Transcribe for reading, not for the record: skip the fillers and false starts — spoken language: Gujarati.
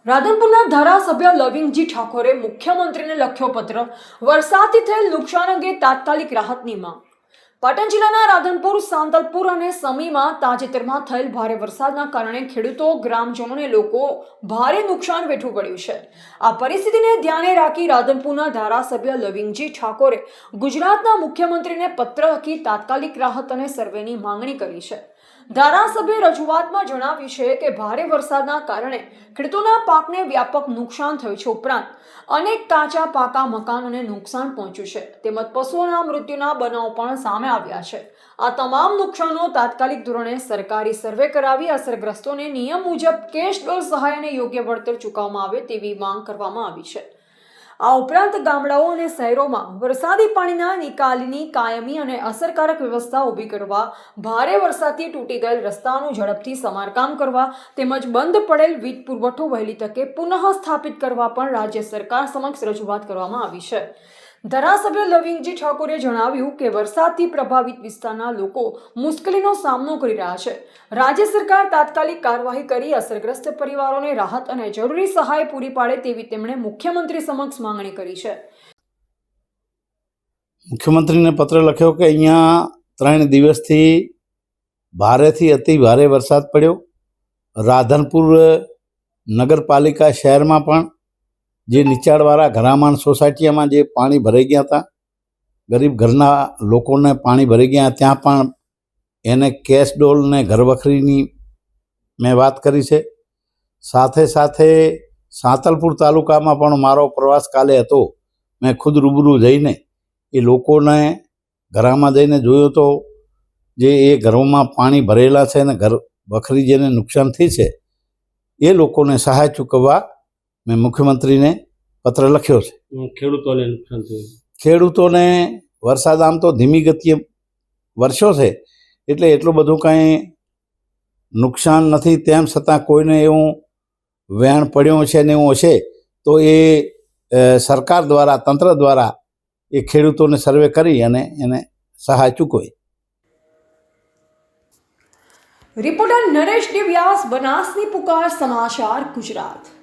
રાધનપુરના ધારાસભ્ય લવિંગજી ઠાકોરે મુખ્યમંત્રીને લખ્યો પત્ર। વરસાદથી થયેલ નુકસાન અંગે તાત્કાલિક રાહતની માંગ। પાટણ જિલ્લાના રાધનપુર, સાંતલપુર અને સમીમાં તાજેતરમાં થયેલ ભારે વરસાદના કારણે ખેડૂતો, ગ્રામજનોને લોકો ભારે નુકસાન વેઠવું પડ્યું છે। આ પરિસ્થિતિને ધ્યાને રાખી રાધનપુરના ધારાસભ્ય લવિંગજી ઠાકોરે ગુજરાતના મુખ્યમંત્રીને પત્ર લખી તાત્કાલિક રાહત અને સર્વેની માંગણી કરી છે। ધારાસભ્યે રજૂઆતમાં જણાવ્યું છે કે ભારે વરસાદના કારણે ખેડૂતોના પાકને વ્યાપક નુકસાન થયું છે, ઉપરાંત અનેક કાચા પાકા મકાનોને નુકસાન પહોંચ્યું છે, તેમજ પશુઓના મૃત્યુના બનાવો પણ સામે આવ્યા છે। આ તમામ નુકસાનો તાત્કાલિક ધોરણે સરકારી સર્વે કરાવી અસરગ્રસ્તોને નિયમ મુજબ કેશ ડોલ સહાય અને યોગ્ય વળતર ચૂકવવામાં આવે તેવી માંગ કરવામાં આવી છે। આ ઉપરાંત ગામડાઓ અને શહેરોમાં વરસાદી પાણીના નિકાલની કાયમી અને અસરકારક વ્યવસ્થા ઊભી કરવા, ભારે વરસાદથી તૂટી ગયેલ રસ્તાનું ઝડપથી સમારકામ કરવા તેમજ બંધ પડેલ વીજ પુરવઠો વહેલી તકે પુનઃ સ્થાપિત કરવા પણ રાજ્ય સરકાર સમક્ષ રજૂઆત કરવામાં આવી છે। ધારાસભ્ય લવિંગજી ઠાકોરે જણાવ્યું કે વરસાદથી પ્રભાવિત વિસ્તારના લોકો મુશ્કેલીનો સામનો કરી રહ્યા છે। રાજ્ય સરકાર તાત્કાલિક કાર્યવાહી કરી અસરગ્રસ્ત પરિવારોને રાહત અને જરૂરી સહાય પૂરી પાડે તેવી તેમણે મુખ્યમંત્રી સમક્ષ માંગણી કરી છે। મુખ્યમંત્રીને પત્ર લખ્યો કે અહીંયા 3 દિવસથી ભારેથી અતિ ભારે વરસાદ પડ્યો। રાધનપુર નગરપાલિકા શહેરમાં પણ જે નીચાણવાળા ઘરામાન સોસાયટીમાં જે પાણી ભરાઈ ગયા હતા, ગરીબ ઘરના લોકોને પાણી ભરાઈ ગયા, ત્યાં પણ એને કેશ ડોલ ને ઘરવખરીની મેં વાત કરી છે। સાથે સાથે સાંતલપુર તાલુકામાં પણ મારો પ્રવાસ કાલે હતો। મેં ખુદ રૂબરૂ જઈને એ લોકોને ઘરમાં જઈને જોયો તો જે એ ઘરોમાં પાણી ભરેલા છે ને ઘર વખરી જેને નુકસાન થઈ છે એ લોકોને સહાય ચૂકવવા મેં મુખ્યમંત્રીને પત્ર લખ્યો છે। ખેડૂતોને નુકસાન થયું, ખેડૂતોને વરસાદ આમ તો ધીમી ગતિએ વરસ્યો છે એટલે એટલું બધું કાંઈ નુકસાન નથી, તેમ છતાં કોઈને એવું વેણ પડ્યો છે ને એવું હશે તો એ સરકાર દ્વારા, તંત્ર દ્વારા એ ખેડૂતોને સર્વે કરી અને એને સહાય ચૂકવે। રિપોર્ટર નરેશ ડી વ્યાસ, બનાસની પુકાર, સમાચાર ગુજરાત।